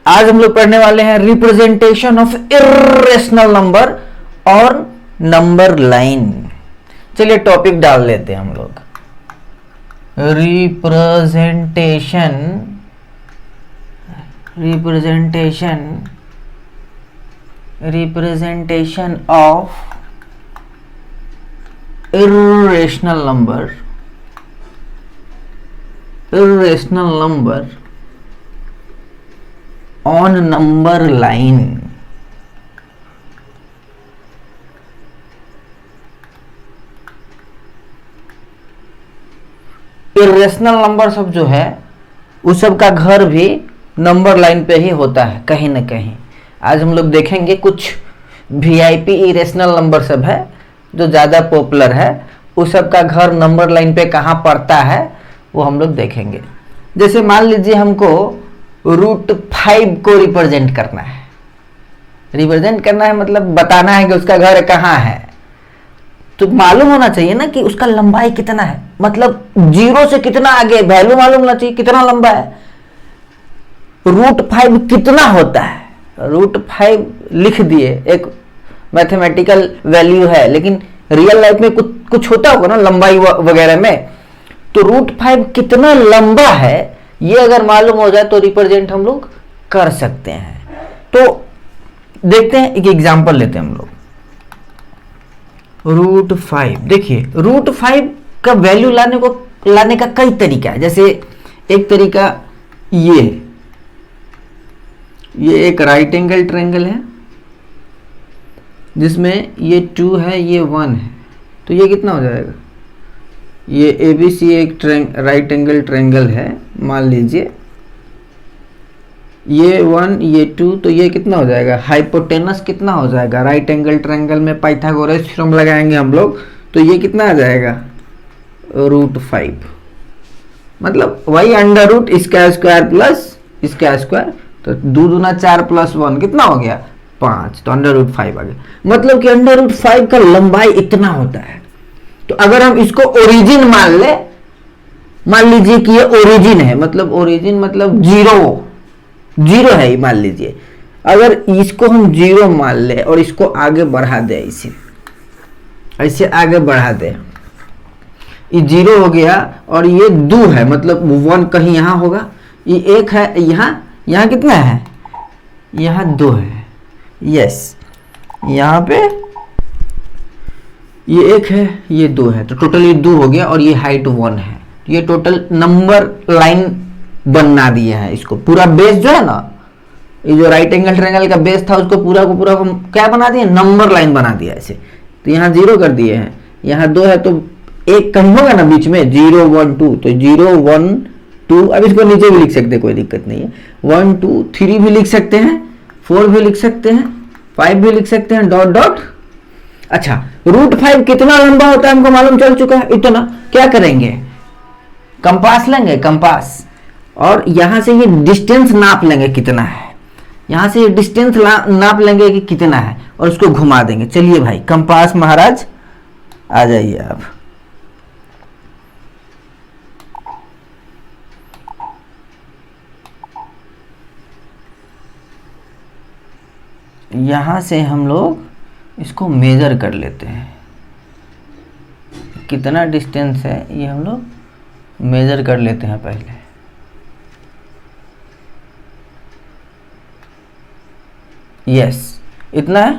आज हम लोग पढ़ने वाले हैं रिप्रेजेंटेशन ऑफ इर्रेशनल नंबर और नंबर लाइन। चलिए टॉपिक डाल लेते हैं हम लोग। Representation of irrational number on number line। Irrational number सब जो है उस सब का घर भी नंबर लाइन पे ही होता है कहीं ना कहीं। आज हम लोग देखेंगे कुछ वीआईपी इरेशनल नंबर सब है जो ज़्यादा पॉपुलर है, उस सब का घर नंबर लाइन पे कहाँ पड़ता है वो हम लोग देखेंगे। जैसे मान लीजिए हमको √5 को रिप्रेजेंट करना है। रिप्रेजेंट करना है मतलब बताना है कि उसका घर कहाँ है, तो मालूम होना चाहिए ना कि उसका लंबाई कितना है, मतलब 0 से कितना आगे वैल्यू मालूम होना चाहिए कितना लंबा है। √5 कितना होता है, √5 लिख दिए, एक मैथमेटिकल वैल्यू है, लेकिन रियल लाइफ में कुछ होता होगा ना लंबाई वगैरह में। तो √5 कितना लंबा है ये अगर मालूम हो जाए तो रिप्रेजेंट हम लोग कर सकते हैं। तो देखते हैं, एक एग्जांपल लेते हैं हम लोग। √5 देखिए, √5 का वैल्यू लाने का कई तरीका है। जैसे एक तरीका ये एक राइट एंगल ट्रायंगल है जिसमें ये 2 है, ये 1 है, तो ये कितना हो जाएगा। ये ABC एक राइट एंगल ट्रायंगल है, मान लीजिए ये 1 ये 2, तो ये कितना हो जाएगा, हाइपोटेनस कितना हो जाएगा। राइट एंगल ट्रायंगल में पाइथागोरस थ्योरम लगाएंगे हम लोग, तो ये कितना आ जाएगा √5, मतलब वही अंडर रूट इसका स्क्वायर प्लस इसका स्क्वायर, तो 2 दूना 4 प्लस 1 कितना हो गया 5, तो अंडर √5 आ गया। मतलब कि अंडर √5 का लंबाई इतना होता है। तो अगर हम इसको ओरिजिन मान लीजिए कि ये ओरिजिन है, मतलब ओरिजिन मतलब जीरो है ये, मान लीजिए अगर इसको हम 0 मान ले और इसको आगे बढ़ा दे, ऐसे आगे बढ़ा दे, ये 0 हो गया और ये 2 है, मतलब 1 कहीं यहां होगा, ये 1 है, यहां कितना है, यहां 2 है, यस, यहां पे ये 1 है, ये 2 है, तो टोटल ये 2 हो गया और ये हाइट 1 है। ये टोटल नंबर लाइन बना दिया है। इसको पूरा बेस जो है ना, ये जो राइट एंगल ट्रायंगल का बेस था उसको पूरा को पूरा क्या बना दिया, नंबर लाइन बना दिया ऐसे। तो यहाँ 0 कर दिए हैं, यहाँ 2 है तो 1 कहीं होगा ना बीच में, 0 1 2, तो 0 1 2, अब इसको नीचे भी लिख सकते हैं, कोई दिक्कत नहीं है। 1 2 3 भी लिख सकते हैं, 4 भी लिख सकते हैं, 5 भी लिख सकते हैं, डॉट डॉट। अच्छा, √5 कितना लंबा होता है हमको मालूम चल चुका है। इतना क्या करेंगे, कंपास लेंगे, कंपास, और यहां से ये डिस्टेंस नाप लेंगे कितना है, यहां से ये डिस्टेंस नाप लेंगे कि कितना है और उसको घुमा देंगे। चलिए भाई कंपास महाराज आ जाइए आप। यहां से हम लोग इसको मेजर कर लेते हैं, कितना डिस्टेंस है ये हम लोग मेजर कर लेते हैं पहले। यस, इतना है।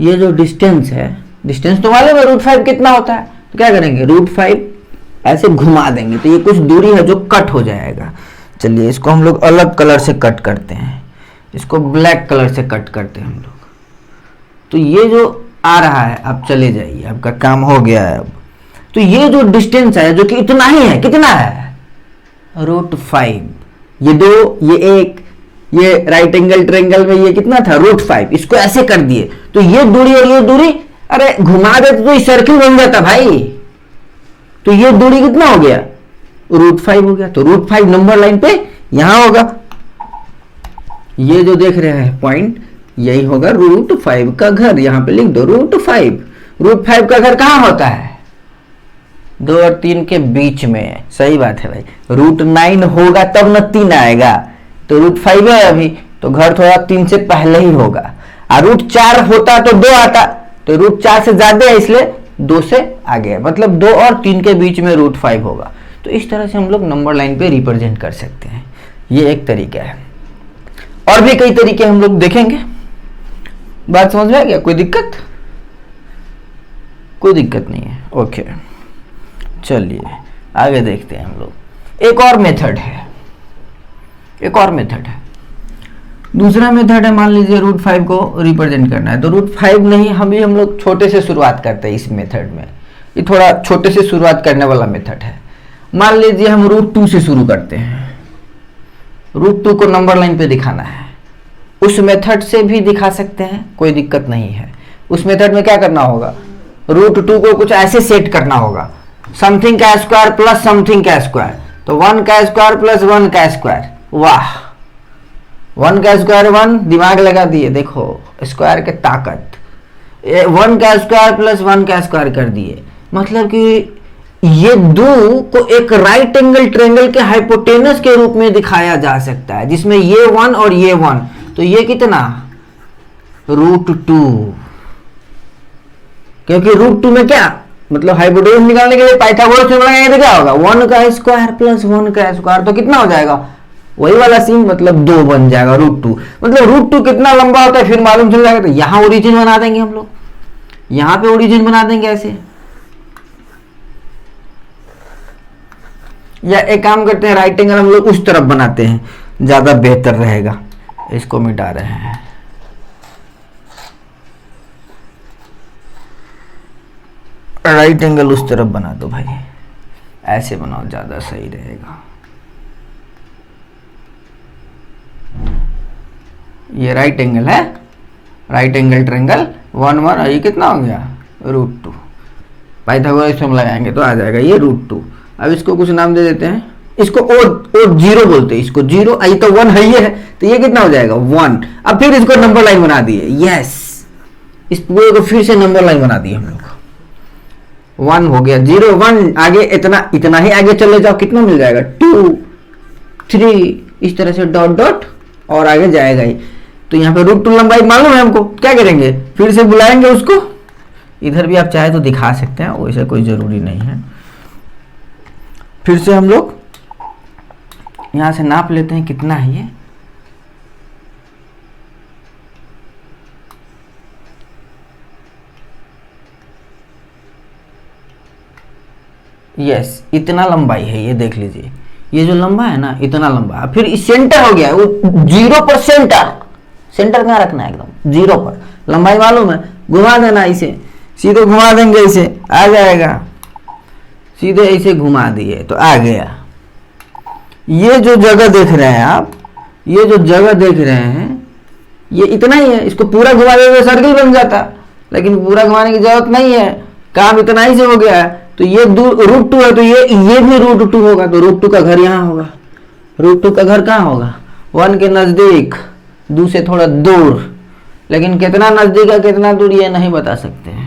ये जो डिस्टेंस है, डिस्टेंस तो मालूम है √5 कितना होता है, तो क्या करेंगे √5 ऐसे घुमा देंगे तो ये कुछ दूरी है जो कट हो जाएगा। चलिए इसको हम लोग अलग कलर से कट करते हैं, इसको ब्लैक कलर से कट करते हैं हम लोग। तो ये जो आ रहा है, आप चले जाइए, आपका काम हो गया है अब। तो ये जो डिस्टेंस है जो कि इतना ही है, कितना है √5, ये 2 ये 1, ये राइट एंगल ट्रायंगल में ये कितना था √5, इसको ऐसे कर दिए तो ये दूरी और ये दूरी, अरे घुमा देते तो ये सर्किल बन जाता भाई। तो ये दूरी कितना हो गया √5 हो गया, तो √5 नंबर लाइन पे यहां होगा। ये जो देख रहे हैं पॉइंट, यही होगा √5 का घर, यहां पे लिख दो √5। √5 का घर कहां होता है, 2 और 3 के बीच में। सही बात है भाई, √9 होगा तब न 3 आएगा, तो रूट 5 है अभी, तो घर थोड़ा 3 से पहले ही होगा। और रूट 4 होता तो 2 आता, तो रूट 4 से ज्यादा है इसलिए 2 से आगे है, मतलब 2 और 3 के बीच में रूट 5 होगा। तो इस तरह से हम लोग नंबर लाइन पे रिप्रेजेंट कर सकते हैं, ये एक तरीका है। और भी कई तरीके हम लोग देखेंगे। बात समझ में आ गया? कोई दिक्कत? कोई दिक्कत नहीं है, ओके। चलिए आगे देखते हैं हम लोग। एक और मेथड है, एक और मेथड है, दूसरा मेथड है। मान लीजिए रूट 5 को रिप्रेजेंट करना है, तो रूट 5 नहीं, हम लोग छोटे से शुरुआत करते हैं इस मेथड में। ये थोड़ा छोटे से शुरुआत करने वाला मेथड है। मान लीजिए हम रूट 2 से शुरू करते हैं, रूट 2 को नंबर लाइन पे दिखाना है। उस मेथड से भी दिखा सकते हैं, कोई दिक्कत नहीं है। उस मेथड में क्या करना होगा, रूट 2 को कुछ ऐसे सेट करना होगा, समथिंग का स्क्वायर प्लस समथिंग का स्क्वायर, तो 1 का स्क्वायर प्लस 1 का स्क्वायर। वाह, 1 का स्क्वायर 1, दिमाग लगा दिए, देखो स्क्वायर के ताकत। 1 का स्क्वायर प्लस 1 का स्क्वायर कर दिए, मतलब कि ये दो को एक राइट एंगल ट्रायंगल के हाइपोटेनस के रूप में दिखाया जा सकता है, जिसमें ये 1 और ये 1, तो ये कितना, रूट 2। क्योंकि रूट 2 में क्या मतलब हाइपोटेनस निकालने के लिए पाइथागोरस थ्योरम लगाएंगे तो क्या होगा, 1 का स्क्वायर प्लस 1 का स्क्वायर, तो कितना हो जाएगा, वही वाला सीन, मतलब 2 बन जाएगा रूट 2। मतलब रूट 2 कितना लंबा होता है फिर मालूम चल जाएगा। तो यहां ओरिजिन बना देंगे हम लोग, यहां पे ओरिजिन बना देंगे ऐसे, या एक काम करते हैं, राइट एंगल हम लोग उस तरफ बनाते हैं, ज्यादा बेहतर रहेगा। इसको मिटा रहे हैं, राइट एंगल उस तरफ बना दो भाई, ऐसे बनाओ ज्यादा सही रहेगा। ये राइट एंगल है, राइट एंगल ट्रायंगल 1 1, ये कितना हो गया, रूट 2। पाइथागोरस थ्योरम लगाएंगे तो आ जाएगा ये रूट 2। अब इसको कुछ नाम दे देते हैं, इसको ओ 0 बोलते हैं, इसको 0, आई तो 1 है ये है, तो ये कितना हो जाएगा 1। अब फिर इसको नंबर लाइन बना दिए, यस, इस पूरे को फिर से नंबर लाइन बना दिए हम लोग। 1 हो गया, 0 1, आगे इतना इतना ही आगे चले जाओ, कितना मिल जाएगा 2 3, इस तरह से डॉट डॉट और आगे जाएगा ही। तो यहाँ पे रूट 2 लंबाई मालूम है हमको, क्या करेंगे, फिर से बुलाएंगे उसको। इधर भी आप चाहे तो दिखा सकते हैं, वैसे कोई जरूरी नहीं है। फिर से हम लोग यहां से नाप लेते हैं कितना है ये, यस, इतना लंबाई है ये, देख लीजिए ये जो लंबा है ना, इतना लंबा। फिर इस सेंटर हो गया, वो 0 पर सेंटर, सेंटर कहाँ रखना है, एकदम 0 पर। लंबाई मालूम है, घुमा देना इसे, सीधे घुमा देंगे इसे, आ जाएगा, सीधे ऐसे घुमा दिए तो आ गया। ये जो जगह देख रहे हैं आप, ये जो जगह देख रहे हैं, ये इतना ही है। इसको पूरा घुमा देंगे सर्कल बन जाता, लेकिन पूरा घुमाने की जरूरत नहीं है, काम इतना ही से हो गया है। तो ये रूट 2 है, तो ये भी रूट 2 होगा, तो रूट 2 का घर यहाँ होगा। रूट 2 का घर कहाँ होगा, 1 के नजदीक, 2 से थोड़ा दूर, लेकिन कितना नजदीक है कितना दूर ये नहीं बता सकते हैं।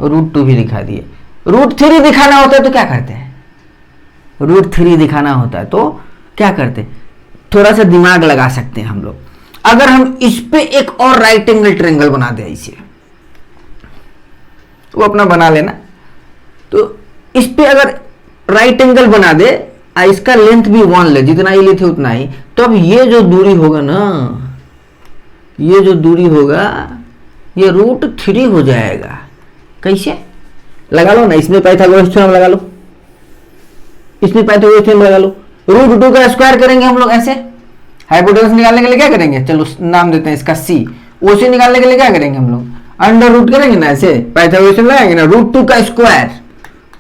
रूट 2 भी दिखा दिए। रूट 3 दिखाना होता है तो क्या करते हैं, रूट 3 दिखाना होता है तो क्या करते, थोड़ा सा दिमाग लगा सकते हैं हम लोग। अगर हम इस पे एक और राइट एंगल ट्रायंगल बना दे इसे, वो अपना बना लेना, तो इस पे अगर राइट एंगल बना दे, इसका लेंथ भी 1 ले, जितना ही लेते उतना ही, तो अब ये जो दूरी होगा ना, ये जो दूरी होगा ये रूट 3 हो जाएगा। कैसे लगा लो ना, इसमें पाइथागोरस थ्योरम लगा लो, इसमें पाइथागोरस थ्योरम लगा लो। रूट 2 का स्क्वायर करेंगे हम लोग ऐसे, हाइपोटेनस निकालने के लिए क्या करेंगे, चलो नाम देते हैं इसका सी। ओसी निकालने के लिए क्या करेंगे हम लोग, अंडर रूट करेंगे ना, ऐसे पाइथागोरस थ्योरम लगाएंगे ना, रूट 2 का स्क्वायर,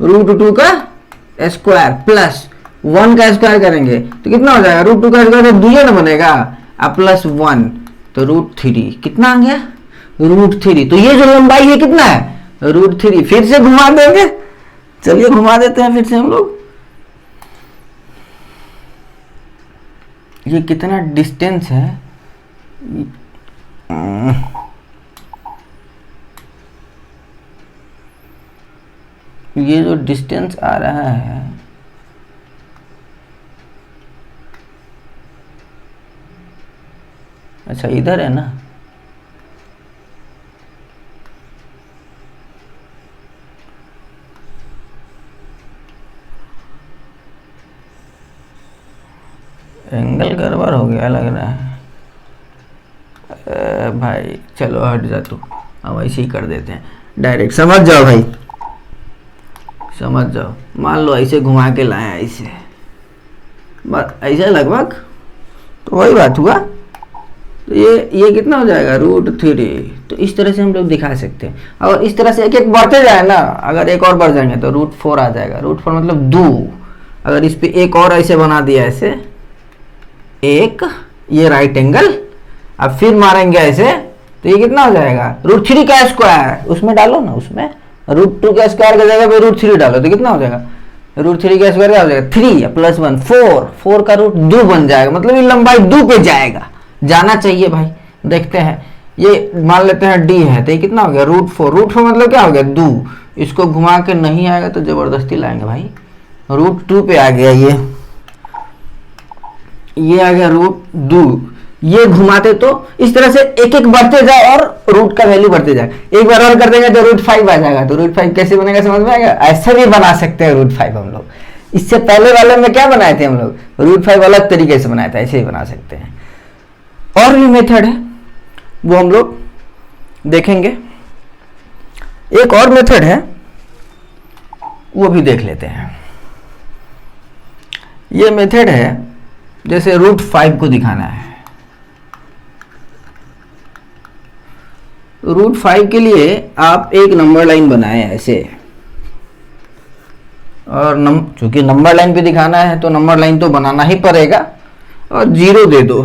रूट 2 का स्क्वायर प्लस 1 का स्क्वायर करेंगे तो कितना हो जाएगा, रूट 2 का स्क्वायर दूसरा ना बनेगा, अब प्लस 1, तो रूट 3 कितना आ गया, रूट 3। तो ये जो लंबाई है कितना है, रूट 3। फिर से घुमा देंगे, चलिए घुमा देते हैं फिर से हम लोग। ये कितना डिस्टेंस है, ये जो डिस्टेंस आ रहा है अच्छा इधर है ना, एंगल गड़बड़ हो गया लग रहा है। भाई चलो हट जा तू, हम ऐसे ही कर देते हैं डायरेक्ट, समझ जाओ भाई, समझ जाओ। मान लो ऐसे घुमा के लाए ऐसे, बस ऐसे लगभग, तो वही बात हुआ। तो ये कितना हो जाएगा, √3। तो इस तरह से हम लोग दिखा सकते हैं। और इस तरह से एक एक बढ़ते जाए ना, अगर एक और बढ़ जाएंगे तो √4 आ जाएगा। √4 मतलब 2। अगर इस पे एक और ऐसे बना दिया ऐसे, एक ये राइट एंगल, अब फिर मारेंगे ऐसे, तो ये कितना हो जाएगा, √3 का स्क्वायर उसमें डालो ना, उसमें √2 का स्क्वायर की जगह पे √3 डालो तो कितना हो जाएगा, √3 का स्क्वायर क्या हो जाएगा, 3 + 1 4, 4 का रूट 2 बन जाएगा। मतलब ये लंबाई 2 पे जाएगा, जाना चाहिए भाई। देखते हैं, ये मान लेते हैं d है, तो ये कितना हो गया, √4। √4 मतलब क्या हो गया, 2। इसको घुमा के नहीं आएगा तो जबरदस्ती लाएंगे भाई, √2 पे आ गया ये आ गया √2। ये घुमाते तो इस तरह से एक एक बढ़ते जाए और रूट का वैल्यू बढ़ते जाए। एक बार और कर देंगे तो √5 आ जाएगा। तो √5 कैसे बनेगा समझ में आएगा, ऐसे भी बना सकते हैं √5 हम लोग। इससे पहले वाले में क्या बनाए थे हम लोग, √5 अलग तरीके से बनाया था, ऐसे ही बना सकते हैं। और भी मेथड है वो हम लोग देखेंगे, एक और मेथड है वो भी देख लेते हैं। ये मेथड है जैसे √5 को दिखाना है। √5 के लिए आप एक नंबर लाइन बनाए ऐसे, और चूंकि नंबर लाइन पे दिखाना है तो नंबर लाइन तो बनाना ही पड़ेगा, और 0 दे दो,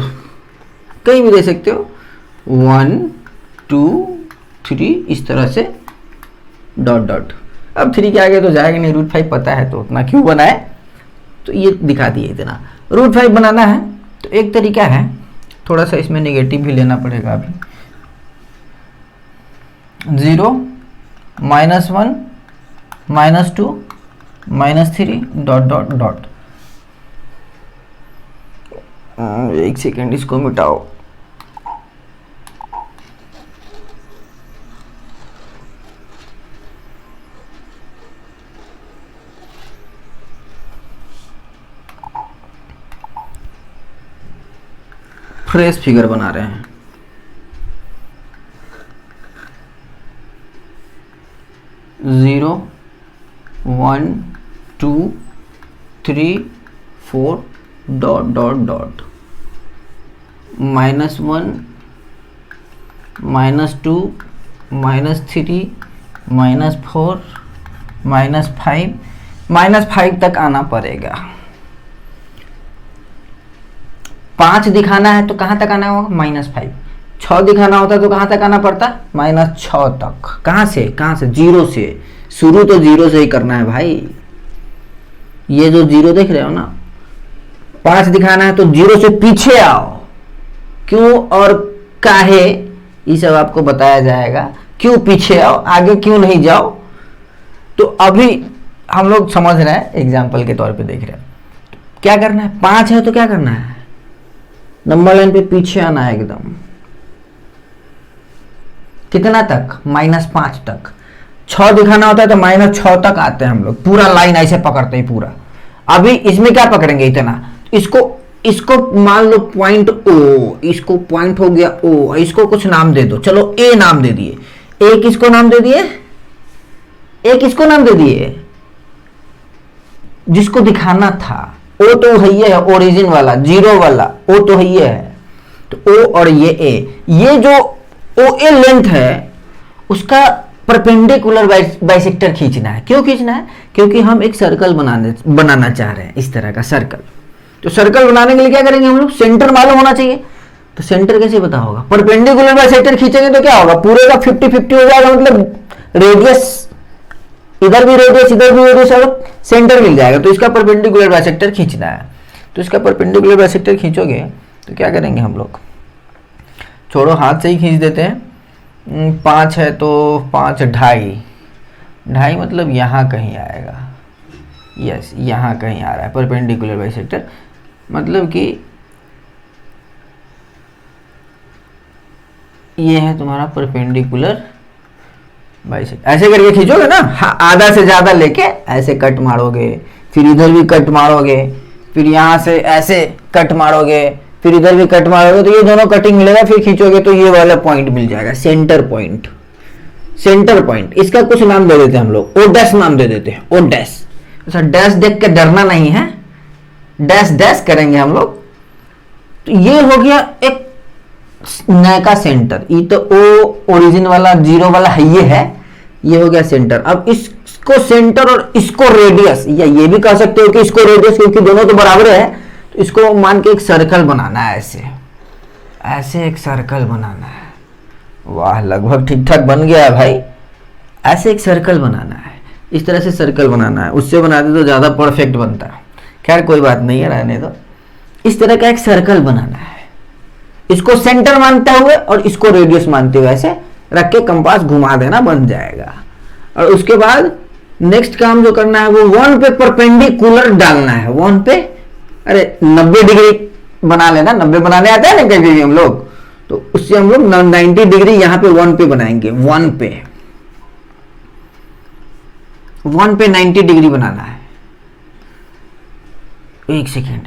कहीं भी दे सकते हो, 1 2 3 इस तरह से डॉट डॉट। अब 3 के आगे तो जाएगा नहीं, √5 पता है तो उतना क्यों बनाए, तो ये दिखा दिए इतना। √5 बनाना है तो एक तरीका है, थोड़ा सा इसमें नेगेटिव भी लेना पड़ेगा अभी, 0 -1 -2 -3 डॉट डॉट डॉट। एक सेकेंड इसको मिटाओ, फ्रेश फिगर बना रहे हैं। 0 1 2 3 4 डॉट डॉट डॉट, -1 -2 -3 -4 -5 तक आना पड़ेगा। 5 दिखाना है तो कहाँ तक आना होगा, -5। 6 दिखाना होता तो कहाँ तक आना पड़ता, -6 तक। कहाँ से 0 से शुरू, तो 0 से ही करना है भाई। ये जो 0 देख रहे हो ना, 5 दिखाना है तो 0 से पीछे आओ। क्यों और काहे ये सब आपको बताया जाएगा, क्यों पीछे आओ, आगे क्यों नहीं जाओ। तो अभी हम लोग समझ रहे हैं, एग्जाम्पल के तौर पे देख रहे हैं। क्या करना है, 5 है तो क्या करना है, नंबर लाइन पे पीछे आना है एकदम। कितना तक, -5 तक। 6 दिखाना होता है तो -6 तक आते हैं हम लोग, पूरा लाइन ऐसे पकड़ते हैं पूरा। अभी इसमें क्या पकड़ेंगे इतना, इसको मान लो पॉइंट O, इसको पॉइंट हो गया O, इसको कुछ नाम दे दो, चलो A नाम दे दिए, एक इसको नाम दे दिए, एक इसको नाम दे दिए, जिसको दिखाना था। O तो है ये है ओरिजिन वाला, 0 वाला O तो है ये है, तो O और ये A, ये जो OA लेंथ है उसका परपेंडिकुलर बाइसेक्टर खींचना है। क्यों खींचना है, क्योंकि हम एक सर्कल बनाना चाह रहे हैं, इस तरह का सर्कल। तो सर्कल बनाने के लिए क्या करेंगे हम लोग, सेंटर मालूम होना चाहिए। तो सेंटर कैसे पता होगा, परपेंडिकुलर बाइसेक्टर खींचेंगे तो क्या होगा, पूरे का 50-50 हो जाएगा। मतलब रेडियस, इधर भी रेडियस इधर भी रेडियस, और सेंटर मिल जाएगा। तो इसका परपेंडिकुलर बाइसेक्टर खींचना है। तो इसका परपेंडिकुलर बाइसेक्टर खींचोगे तो क्या करेंगे हम लोग, छोड़ो हाथ से ही खींच देते हैं। 5 है तो 5 ढाई मतलब यहाँ कहीं आएगा, यस यहाँ कहीं आ रहा है पर परपेंडिकुलर बाइसेक्टर, मतलब कि ये है तुम्हारा परपेंडिकुलर बाइसेक्टर। ऐसे करके खींचोगे ना, हाँ, आधा से ज्यादा लेके ऐसे कट मारोगे, फिर इधर भी कट मारोगे, फिर यहाँ से ऐसे कट मारोगे, फिर इधर भी कट मारोगे, तो ये दोनों कटिंग मिलेगा, फिर खींचोगे तो ये वाला पॉइंट मिल जाएगा, सेंटर पॉइंट। सेंटर पॉइंट, इसका कुछ नाम दे देते हैं हम लोग, ओ डैश नाम दे देते हैं, ओ डैश। अच्छा, डैश देख के डरना नहीं है, डैश डैश करेंगे हम लोग। तो ये हो गया एक नए का सेंटर, ये तो ओ ओरिजिन वाला जीरो वाला है, ये हो गया सेंटर। अब इसको सेंटर और इसको रेडियस, या ये भी कह सकते हो कि इसको रेडियस, क्योंकि दोनों तो बराबर है, तो इसको मान के एक सर्कल बनाना है, ऐसे ऐसे एक सर्कल बनाना है। वाह, लगभग ठीक ठाक बन गया है भाई। ऐसे एक सर्कल बनाना है, इस तरह से सर्कल बनाना है, उससे बनाते तो ज्यादा परफेक्ट बनता। खैर कोई बात नहीं है, रहने दो। इस तरह का एक सर्कल बनाना है, इसको सेंटर मानते हुए और इसको रेडियस मानते हुए ऐसे रख के कंपास घुमा देना, बन जाएगा। और उसके बाद नेक्स्ट काम जो करना है वो 1 पे परपेंडिकुलर डालना है, 1 पे, अरे 90 डिग्री बना लेना, 90 बनाने आता है ना कभी भी हम लोग, तो उससे हम लोग 90 डिग्री यहाँ पे 1 पे बनाएंगे, 1 पे 90 डिग्री बनाना है। एक सेकेंड,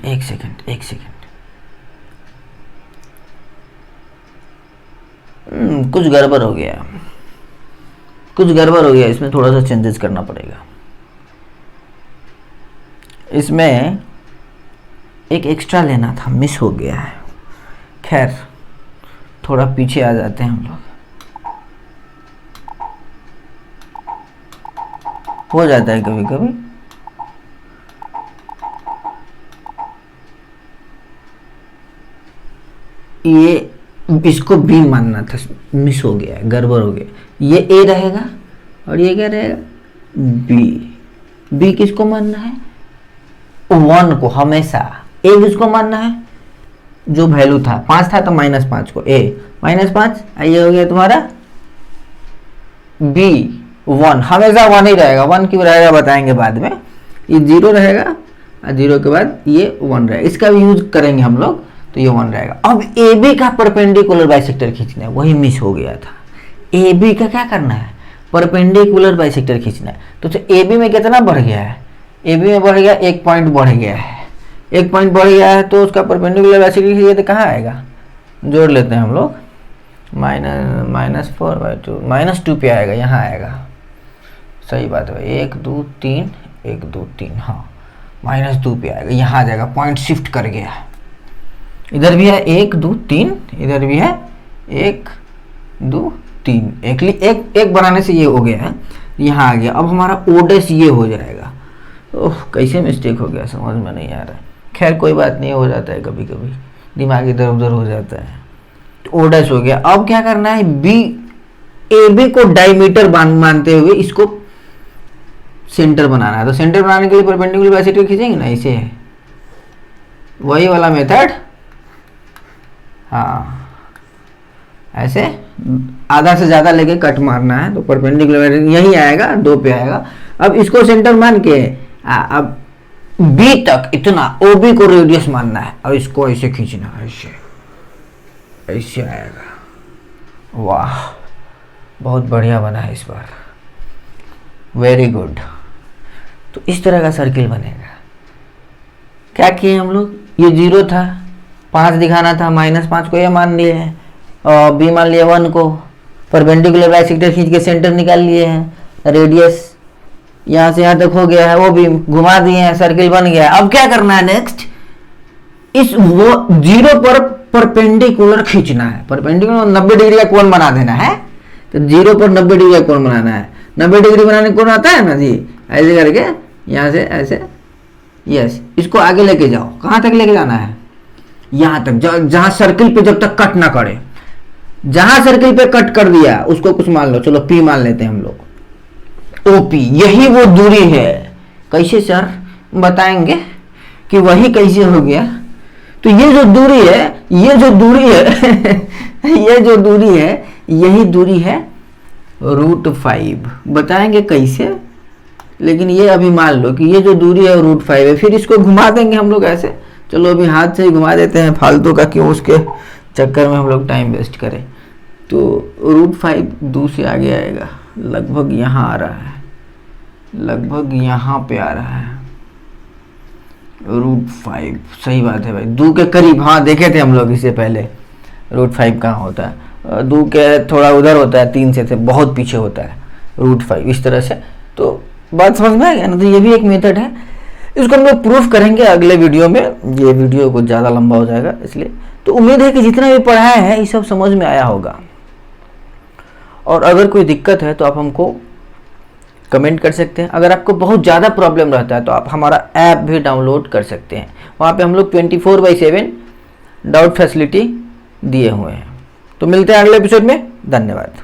कुछ गड़बड़ हो गया, इसमें थोड़ा सा चेंजेस करना पड़ेगा। इसमें एक एक्स्ट्रा लेना था, मिस हो गया है। खैर थोड़ा पीछे आ जाते हैं हम लोग, हो जाता है कभी कभी। ये इसको बी मानना था, मिस हो गया, गड़बड़ हो गया। ये ए रहेगा और ये क्या रहेगा, बी किसको मानना है, 1 को हमेशा। ए किसको मानना है, जो वैल्यू था 5 था तो -5 को, ए -5, ये हो गया तुम्हारा बी 1, हमेशा 1 ही रहेगा। 1 क्यों रहेगा बताएंगे बाद में। ये 0 रहेगा और 0 के बाद ये 1 रहेगा, इसका भी यूज करेंगे हम लोग, तो ये 1 रहेगा। अब ए बी का परपेंडिकुलर बाइसेक्टर खींचना है, वही मिस हो गया था। ए बी का क्या करना है, परपेंडिकुलर बाइसेक्टर खींचना है। तो ए बी में कितना बढ़ गया है, ए बी में बढ़ गया 1 पॉइंट बढ़ गया है, 1 पॉइंट बढ़ गया है, तो उसका परपेंडिकुलर बाइसेक्टर खींचिए तो कहाँ आएगा, जोड़ लेते हैं हम लोग, -4/2 -2 पे आएगा, यहाँ आएगा। सही बात है, 1 2 3 1 2 3, हाँ -2 पे आएगा, यहाँ आ जाएगा, पॉइंट शिफ्ट कर गया। इधर भी है 1 2 3, इधर भी है 1 2 3, एक बनाने से ये हो गया है, यहाँ आ गया। अब हमारा ओडेस ये हो जाएगा। ओह, कैसे मिस्टेक हो गया समझ में नहीं आ रहा है। खैर कोई बात नहीं, हो जाता है कभी कभी, दिमाग इधर उधर हो जाता है। तो ओडेस हो गया। अब क्या करना है, ए बी को डायमीटर मानते हुए इसको सेंटर बनाना है। तो सेंटर बनाने के लिए परपेंडिकुलर बाइसेक्टर खींचेंगे ना, इसे वही वाला मेथड, हाँ ऐसे आधा से ज्यादा लेके कट मारना है, तो परपेंडिकुलर यही आएगा, 2 पे आएगा। अब इसको सेंटर मान के अब बी तक इतना ओ बी को रेडियस मानना है, और इसको ऐसे खींचना है, ऐसे आएगा। वाह, बहुत बढ़िया बना है इस बार, वेरी गुड। तो इस तरह का सर्किल बनेगा। क्या किए हम लोग, ये 0 था, 5 दिखाना था, -5 को ये मान लिए हैं, और बी मान लिया 1 को, परपेंडिकुलर बाइसेक्टर खींच के सेंटर निकाल लिए हैं, रेडियस यहाँ से यहाँ तक हो गया है, वो भी घुमा दिए हैं, सर्किल बन गया। अब क्या करना है नेक्स्ट, इस वो 0 पर परपेंडिकुलर खींचना है, परपेंडिकुलर 90 डिग्री का कोण बना देना है। तो 0 पर 90 डिग्री का कोण बनाना है, 90 डिग्री बनाने कोण आता है ना जी, ऐसे करके यहाँ से ऐसे, यस, इसको आगे लेके जाओ। कहाँ तक लेके जाना है, यहाँ तक, जहाँ सर्किल पे जब तक कट ना करे। जहां सर्किल पे कट कर दिया उसको कुछ मान लो, चलो पी मान लेते हैं हम लोग, ओपी, यही वो दूरी है। कैसे सर, बताएंगे कि वही कैसे हो गया। तो ये जो दूरी है, ये जो दूरी है ये जो दूरी है, यही दूरी है √5। बताएंगे कैसे, लेकिन ये अभी मान लो कि ये जो दूरी है √5 है। फिर इसको घुमा देंगे हम लोग ऐसे, चलो अभी हाथ से ही घुमा देते हैं, फालतू का क्यों उसके चक्कर में हम लोग टाइम वेस्ट करें। तो रूट 5 2 से आगे आएगा, लगभग यहाँ आ रहा है, लगभग यहाँ पे आ रहा है रूट 5। सही बात है भाई, 2 के करीब। हाँ देखे थे हम लोग इससे पहले रूट 5 कहाँ होता है, 2 के थोड़ा उधर होता है, 3 से बहुत पीछे होता है रूट 5 इस तरह से। तो बात समझ में आ गया ना। तो ये भी एक मेथड है, इसको हम लोग प्रूफ करेंगे अगले वीडियो में। ये वीडियो कुछ ज़्यादा लंबा हो जाएगा इसलिए। तो उम्मीद है कि जितना भी पढ़ाया है ये सब समझ में आया होगा, और अगर कोई दिक्कत है तो आप हमको कमेंट कर सकते हैं। अगर आपको बहुत ज़्यादा प्रॉब्लम रहता है तो आप हमारा ऐप भी डाउनलोड कर सकते हैं, वहाँ पे हम लोग 24/7 डाउट फैसिलिटी दिए हुए हैं। तो मिलते हैं अगले एपिसोड में, धन्यवाद।